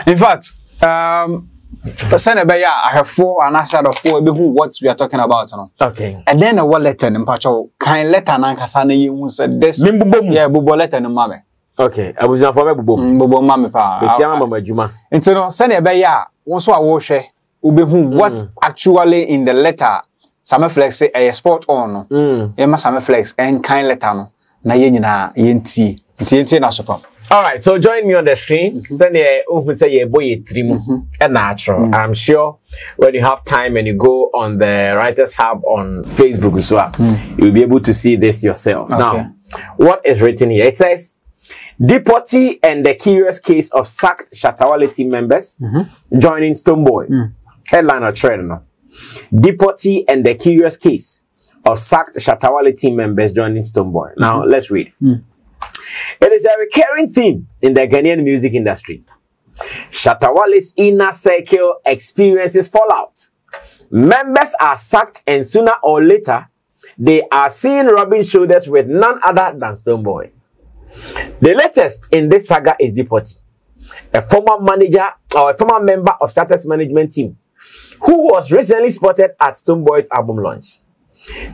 In fact, send I have 4 and I said of 4 who what we are talking about. Okay. And then a letter in Pacho kind letter and Kasana you said this. Yeah, bubo letter in mame. Okay. I was for bubo mame pa. Mama Juma. And so no send once I wash who what actually in the letter some flex a sport on. Emma some flex and kind letter no. Na yenina yenti. Nti na sopa. All right, so join me on the screen. Send say boy and natural. I'm sure when you have time and you go on the Writers Hub on Facebook as well, you'll be able to see this yourself. Okay. Now, what is written here? It says, Deportee and the curious case of sacked Shatta Wale team members joining Stonebwoy. Headline or trend, no? Deportee and the curious case of sacked Shatta Wale team members joining Stonebwoy. Now, let's read. It is a recurring theme in the Ghanaian music industry. Shatta Wale's inner circle experiences fallout. Members are sacked and sooner or later, they are seen rubbing shoulders with none other than Stonebwoy. The latest in this saga is Deportee, a former manager or a former member of Shatta's management team, who was recently spotted at Stonebwoy's album launch.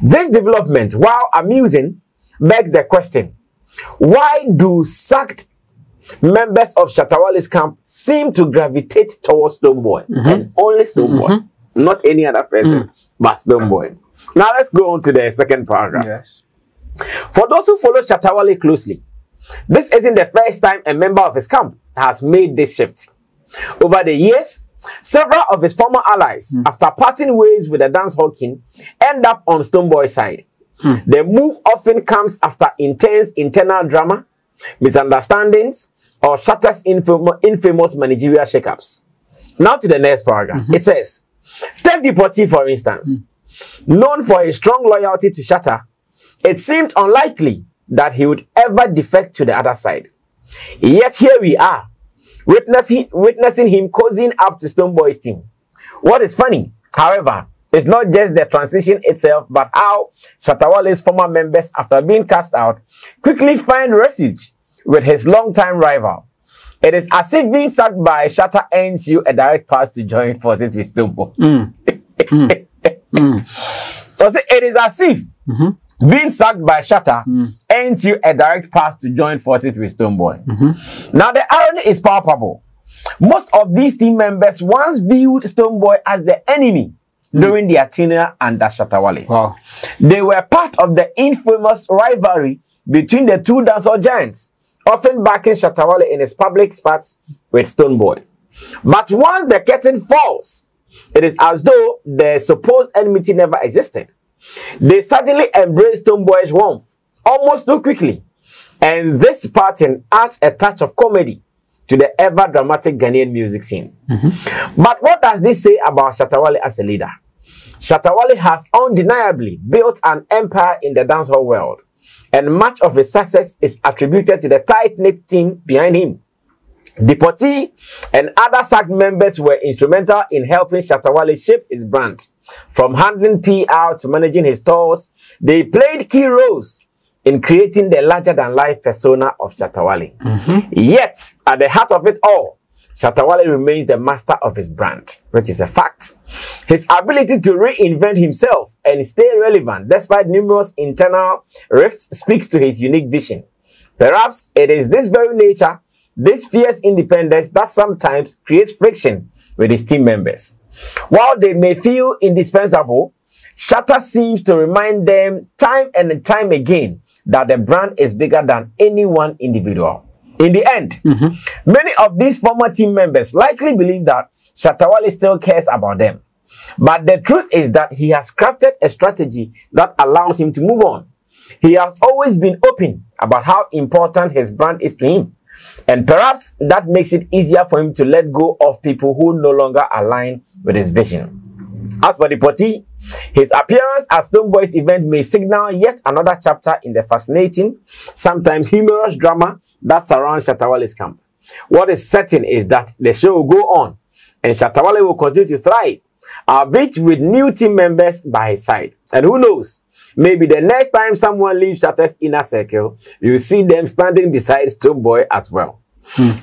This development, while amusing, begs the question, why do sacked members of Shatta Wale's camp seem to gravitate towards Stonebwoy and only Stonebwoy, not any other person but Stonebwoy? Now let's go on to the second paragraph. Yes. For those who follow Shatta Wale closely, this isn't the first time a member of his camp has made this shift. Over the years, several of his former allies, after parting ways with the dancehall king, end up on Stonebwoy's side. The move often comes after intense internal drama, misunderstandings, or Shatta's infamous managerial shakeups. Now to the next paragraph. It says, take Deportee for instance. Known for his strong loyalty to Shatta, it seemed unlikely that he would ever defect to the other side. Yet here we are, witnessing him cozying up to Stonebwoy's team. What is funny, however, it's not just the transition itself, but how Shatta Wale's former members, after being cast out, quickly find refuge with his longtime rival. It is as if being sacked by Shatta earns you a direct pass to join forces with Stonebwoy. So it is as if being sacked by Shatta earns you a direct pass to join forces with Stonebwoy. Now the irony is palpable. Most of these team members once viewed Stonebwoy as the enemy during their tenure under Shatta Wale. Wow. They were part of the infamous rivalry between the two dancehall giants, often backing Shatta Wale in his public spats with Stonebwoy. But once the curtain falls, it is as though the supposed enmity never existed. They suddenly embraced Stonebwoy's warmth almost too quickly, and this pattern adds a touch of comedy to the ever-dramatic Ghanaian music scene. But what does this say about Shatta Wale as a leader? Shatta Wale has undeniably built an empire in the dancehall world, and much of his success is attributed to the tight-knit team behind him. Deportee and other SAG members were instrumental in helping Shatta Wale shape his brand. From handling PR to managing his tours, they played key roles in creating the larger-than-life persona of Shatta Wale. Yet, at the heart of it all, Shatta Wale remains the master of his brand, which is a fact. His ability to reinvent himself and stay relevant despite numerous internal rifts speaks to his unique vision. Perhaps it is this very nature, this fierce independence, that sometimes creates friction with his team members. While they may feel indispensable, Shatta seems to remind them time and time again that the brand is bigger than any one individual. In the end, many of these former team members likely believe that Shatta Wale still cares about them. But the truth is that he has crafted a strategy that allows him to move on. He has always been open about how important his brand is to him. And perhaps that makes it easier for him to let go of people who no longer align with his vision. As for Deportee, his appearance at Stonebwoy's event may signal yet another chapter in the fascinating, sometimes humorous drama that surrounds Shatta Wale's camp. What is certain is that the show will go on, and Shatta Wale will continue to thrive, albeit with new team members by his side. And who knows, maybe the next time someone leaves Shatta's inner circle, you'll see them standing beside Stonebwoy as well.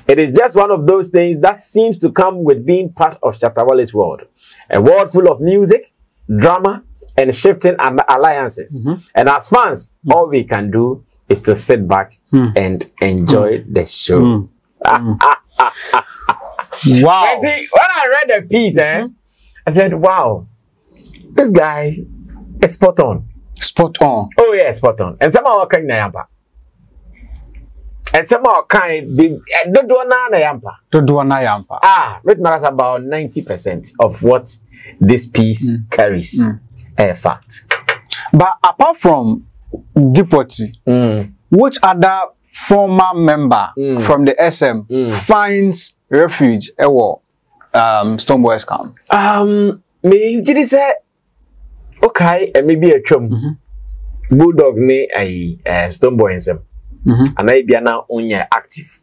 It is just one of those things that seems to come with being part of Shatta Wale's world. A world full of music, drama, and shifting alliances. And as fans, all we can do is to sit back and enjoy the show. Wow. See, when I read the piece, I said, wow, this guy is spot on. Spot on. Oh, yeah, spot on. And somehow can yampa. And somehow can be Doduana yampa. With matters about 90% of what this piece carries. A fact. But apart from Dipoti, which other former member from the SM finds refuge at Stoneboys camp? Me did say okay, and maybe a chum Bulldog ne a Stoneboy SM. And I be now only active.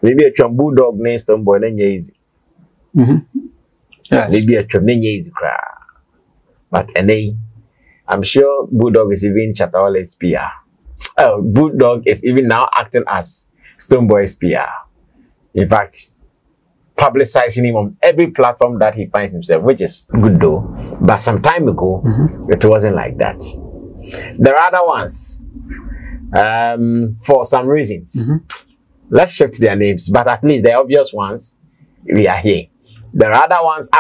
Maybe a chum Bulldog ne Stoneboy ne easy. Yes. Maybe a chum ne easy cry. But I'm sure Bulldog is even Shatta Wale's PR. Oh, Bulldog is even now acting as Stoneboy's PR. In fact, publicizing him on every platform that he finds himself, which is good though. But some time ago, it wasn't like that. There are other ones, for some reasons. Let's shift their names, but at least the obvious ones, we are here. There are other ones,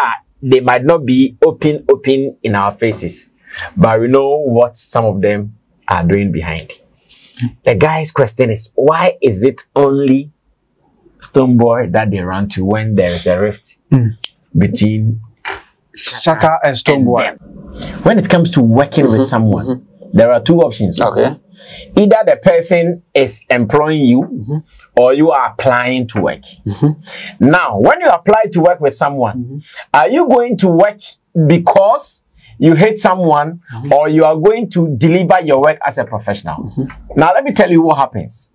they might not be open in our faces, but we know what some of them are doing behind. The guy's question is, why is it only Stoneboy that they run to when there is a rift between Shatta and Stoneboy? When it comes to working with someone, there are two options. Okay. Either the person is employing you or you are applying to work. Now, when you apply to work with someone, are you going to work because you hate someone or you are going to deliver your work as a professional? Now, let me tell you what happens.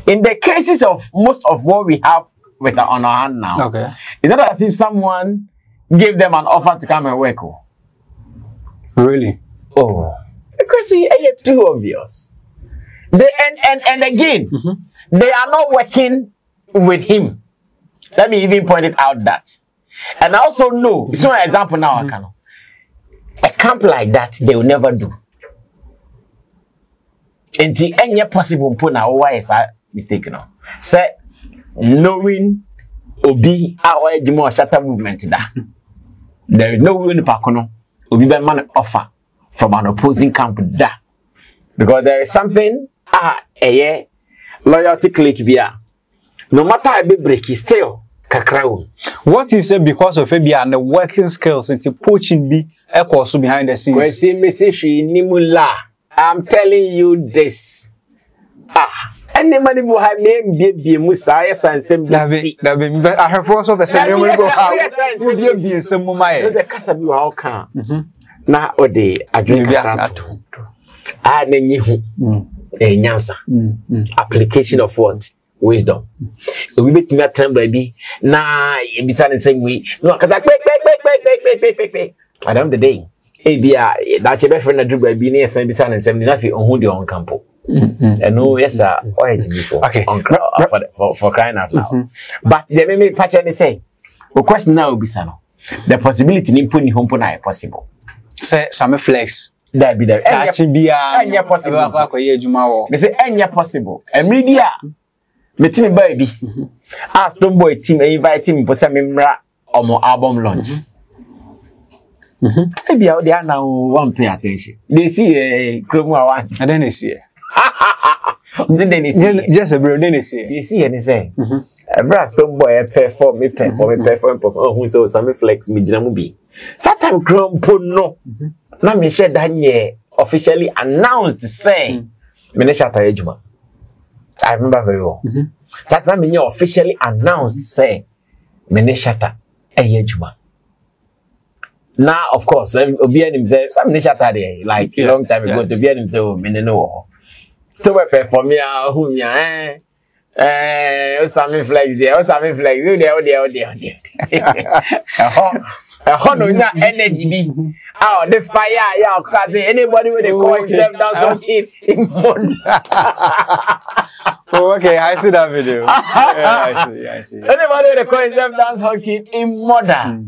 In the cases of most of what we have on our hand now, it's not as if someone gave them an offer to come and work. Really? Oh, because it's too obvious. And again, they are not working with him. Let me even point it out that. And I also know, it's not an example now, a camp like that, they will never do. Until any possible point now, why is that mistaken? Say, knowing Obi, our Shatta movement, there is no way in the Pacono, Obi man offer from an opposing camp. Because there is something, loyalty click bia. No matter how big break, is still kakraun. What you say because of maybe and the working skills into poaching be echoes behind the scenes? I'm telling you this. And the money will have name be Musaya and Assembly. I have also the same way go how be some mummy. The Casabu how can. Now, or day, I drink a Nyansa. Application of what? Wisdom. We meet me at time, baby. Nah, you be the same way. No, because I wait. At the end of the day, that's your best friend. I do by being here, and send nothing on who they on campo. And no, yes, sir. Why it before? Okay, for crying out loud. But they may make patch and say, "The question now will be sano. The possibility in putting home pona possible." Say some flex. That be there. Any possible. They say any possible. Every day, me team baby. Ask Stoneboy team invite him for some album launch. Maybe out there now won't pay attention. They see a Chroma want. And then they see. Then they see. Just a bro, then they see. They see and they say, a brass Stoneboy perform. Who so some flex me jinamubi. Satam Chrome no. Now me share that year officially announced saying, "Mene Shatta Ejuma." I remember very well. Satam me officially announced saying, "Mene Shatta Ejuma." Now, of course, Obi himself, some Shatta there, like long time ago, to be himself, Mene no. Still perform me, who me Sammy flex there, Sammy flex. Oh there. No energy be. Oh, the fire, yeah, cause anybody with a call himself down something in mode. Oh, okay, I see that video. Yeah, I see. Anybody with a call himself dance hockey in mother.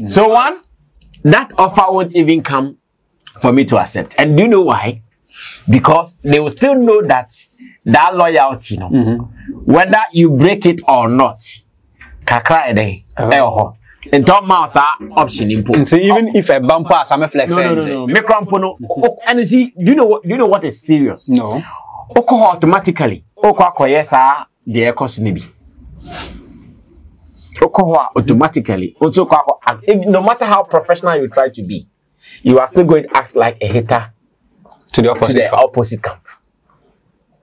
So one, that offer won't even come for me to accept. And do you know why? Because they will still know that loyalty, whether you break it or not, kakra ede, and Tom Mouse option input. So even if a bumper some flex, no. And you see, do you know what is serious? No. Oko automatically. Oko akoyesa the ekos nibi. Oko automatically. Also, no matter how professional you try to be, you are still going to act like a hater to the opposite camp.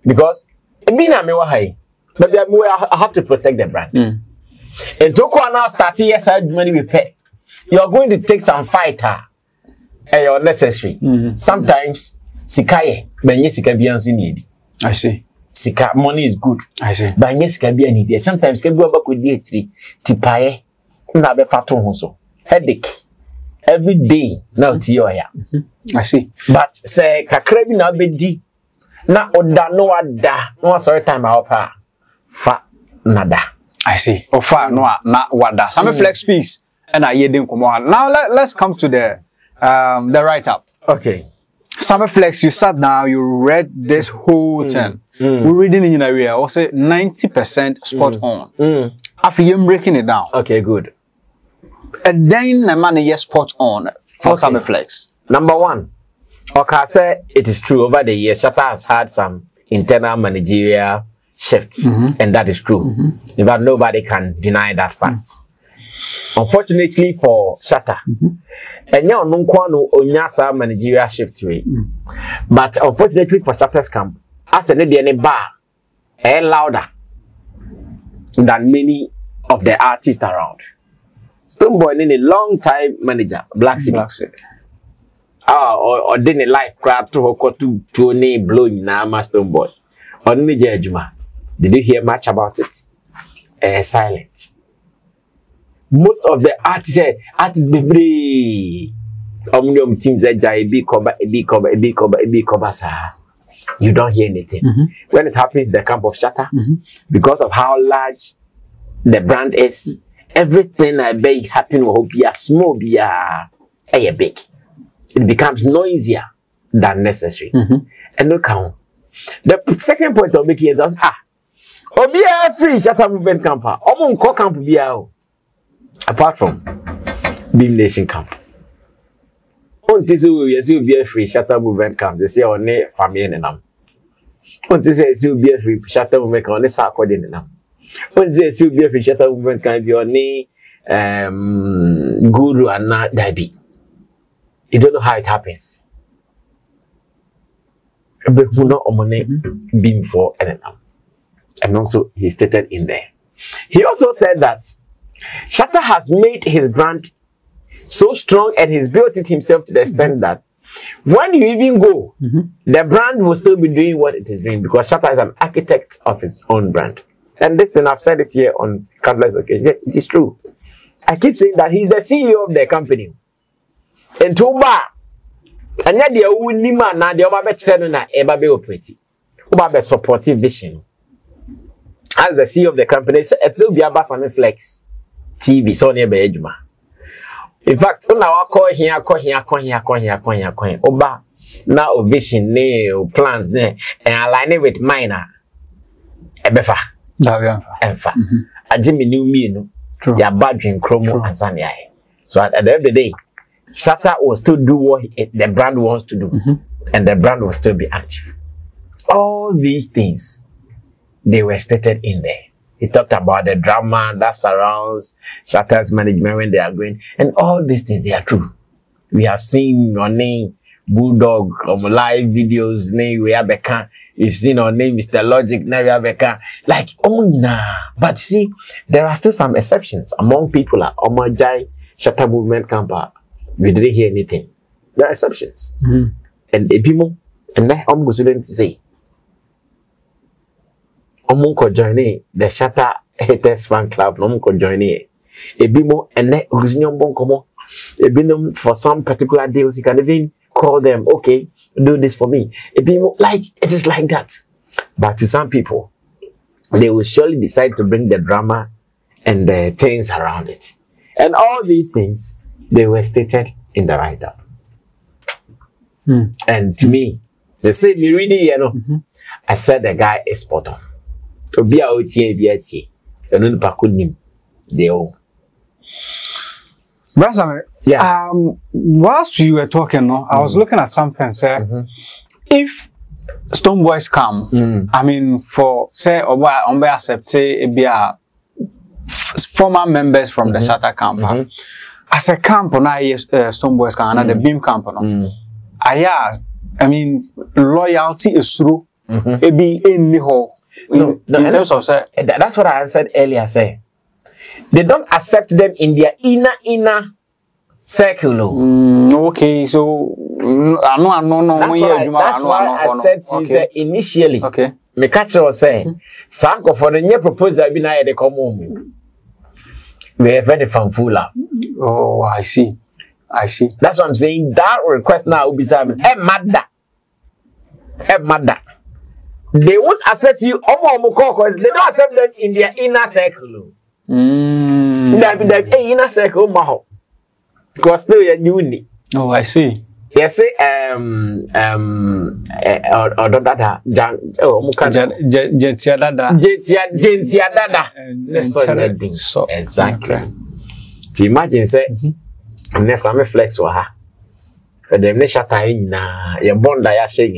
Because but I have to protect the brand. And Toko now starting yes, money we pay. You are going to take some fighter and you're necessary. Sometimes sikaye, but yes, sika be need. I see. Sika money is good. I see. But yes, sika be need. Sometimes can go back with day 3. Tipaye na be faton hoso. Headache every day now tiyoya. I see. But say kakra bi na be di na oda no ada no sorry time pa fa nada. I see. Ofa no na wada. Some flex piece and I yedin komo. Now let's come to the write up. Okay. Summer Flex, you sat down, you read this whole thing. We're reading in area, also 90% spot on. After you breaking it down. Okay, good. And then the money yes spot on for Summer Flex. Number one, okay, say it is true. Over the years, Shatta has had some internal managerial shifts, and that is true. In fact, nobody can deny that fact. Unfortunately for Shatta, and now no onyasa managerial shift way. But unfortunately for Shatta's camp, as any bar, louder than many of the artists around. Stoneboy in a long time manager, Black City. Or didn't a life crab to hoko to ne blowing na Stoneboy. Or Nije Juma. Did you hear much about it? Silent. Most of the artists be omnium teams ebi koba sa. You don't hear anything. When it happens in the camp of Shatta, because of how large the brand is, everything I beg happen will be a small, be a big. It becomes noisier than necessary. And look how the second point of making is just Obia free Shatta movement camper. Omo camp biao. Apart from Beam Nation camp. On this will be a free Shatta movement camp. They say on ne family and them. On this will be a free Shatta movement camp on the Sarko in them. On this will be a free Shatta movement camp be on ne Guru and not Dabi. You don't know how it happens. But who not omone beam for them. And also he stated in there. He also said that Shatta has made his brand so strong and he's built it himself to the extent that when you even go, the brand will still be doing what it is doing because Shatta is an architect of his own brand. And this thing, I've said it here on countless occasions. Yes, it is true. I keep saying that he's the CEO of the company. And Toba, and yet the Unima na the Obabe na Ebabe Opreti. Obabe supportive vision. As the CEO of the company, it's will be a Summer Flex TV, so near Bejuma. In fact, when I call here, Oba, now vision, plans, and align it with mine. Ebefa. Enfa. A Jimmy knew me, no. Ya badging chromo and Sanya. So at the end of the day, Shatta will still do what the brand wants to do, and the brand will still be active. All these things, they were stated in there. He talked about the drama that surrounds Shatta's management when they are going, and all these things, they are true. We have seen your name, Bulldog, live videos, name we have Becca. We've seen our name, Mr. Logic, now we have Becca. Like, oh nah. But see, there are still some exceptions among people like Omajai, Shatta movement camper. We didn't hear anything. There are exceptions. And Ebimo, and then I'm going to say, Omunko joining the Shatta Haters fan club. Omunko joining. Ebimo and ne original bonkomo. Ebino for some particular deals, you can even call them. Okay, do this for me. Ebimo like it is like that. But to some people, they will surely decide to bring the drama and the things around it. And all these things, they were stated in the write-up. And to me, they say me reading, you know, I said the guy is spot on. To be out here, be at here. And then Pakunim, they all. Brother, yeah. Whilst you were talking, no, I was looking at something. Say, if Stone Boys come, I mean, for say, or on by accept say, be a former members from the Shatta camp. As a camp, now Stone Boys camp, the Beam camp, no. I mean, loyalty is through. It be in the whole. In terms of say, that's what I said earlier. Say, they don't accept them in their inner circle. Okay, so that's why I said to you initially. Okay. Me catch you say, Sanko for the new proposal be na they come home. We are very fanful. Oh, I see. That's what I'm saying. That request now will be something. Mother. They won't accept you. They don't accept them in their inner circle. Inner circle, because still you're uni. Oh, I see. Yes, exactly. To imagine say, unless I'm a flex or her, but them Shatta in your bond I share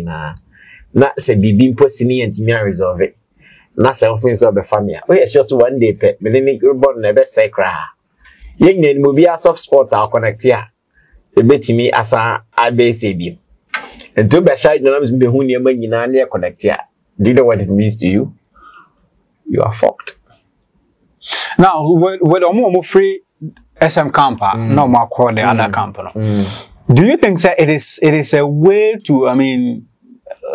not say be possibly and me resolve it. Not self things of the family. Oh, it's just one day pet, but then you born never say cry. Young name will be a soft spot I'll connect here. The bet me as a IBCB. And to be shy, no one's been who near me in connect here. Do you know what it means to you? You are fucked. Now, with a more free SM camper, no more call the other camper. Do you think that it is a way to, I mean,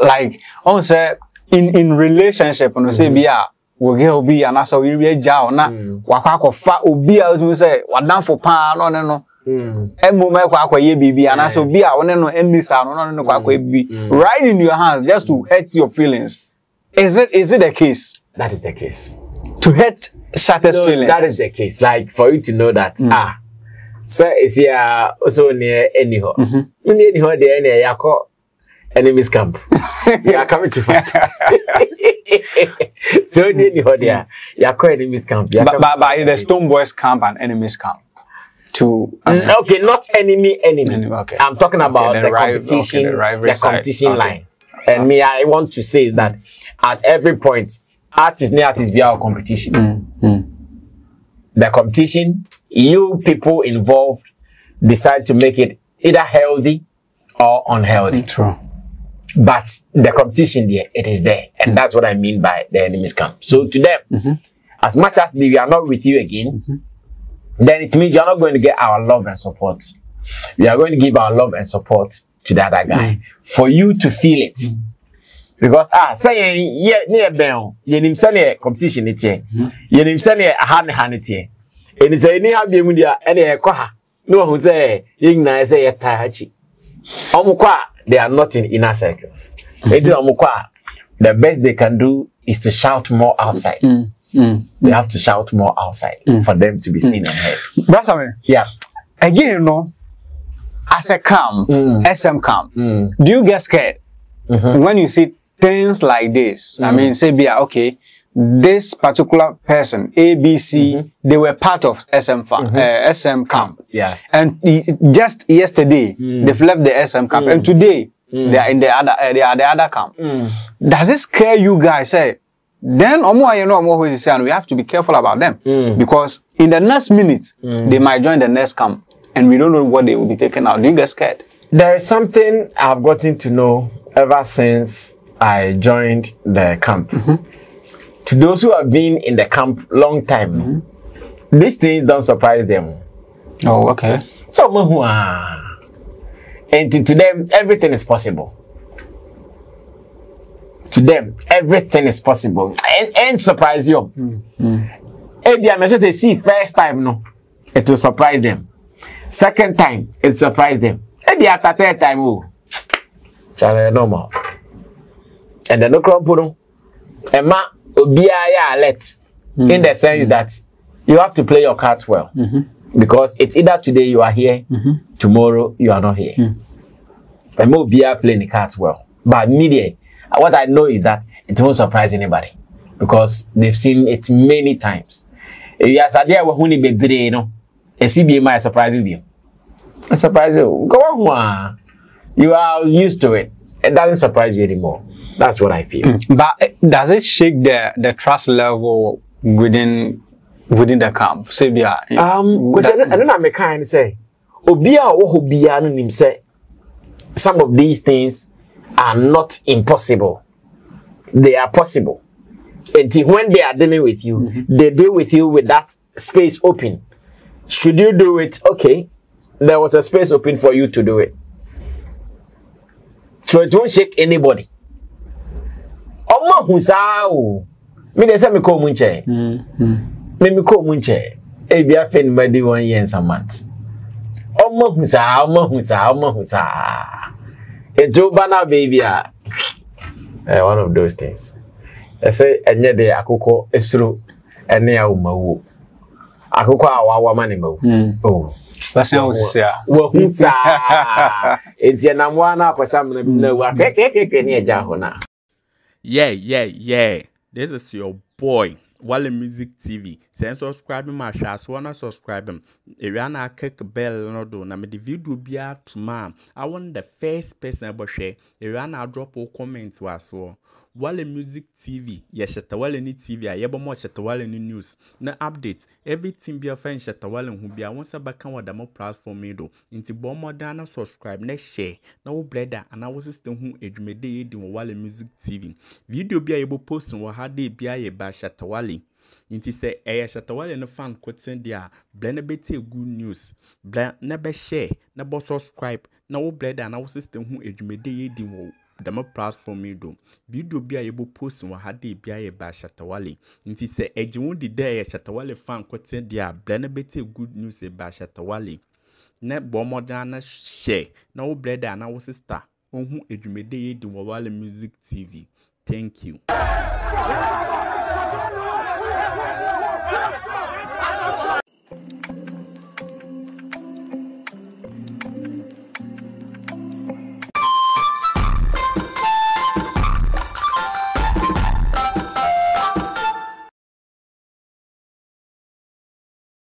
like, on say in relationship, and say, yeah, we'll be an answer, we'll be a jaw, na, wakako fa, ubi out to say, what done for pan, no. Moment kwa ye bibi, and also be a one no any sound, no, right in your hands just to hurt your feelings. Is it the case? That is the case. To hurt Shatta's feelings. That is the case. Like for you to know that so is here also near anyhow. Anyhow there near Yako enemies camp. You are coming to fight. So anyhow there Yako enemies camp. But the Stone Boys camp and enemies camp. Okay, not enemy. Okay. I'm talking about the competition, the competition line. And me, I want to say is that at every point, artists be our competition. The competition, you people involved decide to make it either healthy or unhealthy. True. But the competition there, it is there. And that's what I mean by the enemies camp. So to them, as much as we are not with you again, then it means you're not going to get our love and support. We are going to give our love and support to the other guy for you to feel it. Because say near bell, you nim say competition it here. You nim say a hand it here. And it's any have be mudia any koha. No who say igna say tahachi. Omukwa, they are not in inner circles. The best they can do is to shout more outside. They have to shout more outside for them to be seen and heard. Brother, yeah. Again, you know, as a camp, SM camp, do you get scared when you see things like this? I mean, say, okay, this particular person, ABC, they were part of SM camp. Yeah. And just yesterday, they've left the SM camp, and today they are in the other camp. Does it scare you guys? Say, then we have to be careful about them because in the next minute they might join the next camp and we don't know what they will be taken out. Do you get scared? There is something I've gotten to know ever since I joined the camp. To those who have been in the camp long time, these things don't surprise them. Oh, okay. So and to them everything is possible. to them, everything is possible. And surprise you. Maybe I mentioned they see first time, no, it will surprise them. Second time, it surprised them. Maybe after third time, oh, channel normal. And then no crumple. And ma obiya alert in the sense that you have to play your cards well. Because it's either today you are here, tomorrow you are not here. And more obiya playing the cards well. But media, what I know is that it won't surprise anybody because they've seen it many times. Yes, I dare when be brain, no. A CBA might surprise you. I surprise you. Go on, you are used to it. It doesn't surprise you anymore. That's what I feel. But does it shake the trust level within the camp? Say, because I don't know, kind say, Obia or Obia nim say, some of these things are not impossible. They are possible. Until when they are dealing with you, they deal with you with that space open. Should you do it? Okay, there was a space open for you to do it. So it won't shake anybody. Oma husao. Me de say me ko munche. Me ko munche. E bia fe ni madi 1 year and some months. Oma husa. Ejo bana baby one of those things. I say enye de akoko esuru ene ya umawu. Akoko awawa mane mawu. Oh. That's how we say. Wahusa. Enti na mwana apasam na wa keke ni eja ho na. Yeah. This is your boy, Wale Music TV. Send subscribe my share, so wanna subscribe him. If you wanna click bell no do, na me the video be out tomorrow. I want the first person about share. If you wanna drop a comment was so. Wale Music TV, yes, Shatta Wale ni TV, I yebo more Shatta Wale ni news. Na update, everything be a friend Shatta Wale who be a once a back on the more platform do. Into bomb more than subscribe, next share. Now brother, and I was still who edumede in Wale Music TV. Video be able post on what had they be a by Shatta Wale. Inti say Shatta Wale no fan quote send dia blend beti good news. Blend never share, never subscribe. Now brother, and I was still who edumede in the more platform do. Video be able post on what had they be a by Shatta Wale. Inti say ejiwon di day Shatta Wale fan quote send dia blend beti good news by Shatta Wale. Ne bomb dana share. Now brother, and I was sister on who edumede in Wale Music TV. Thank you.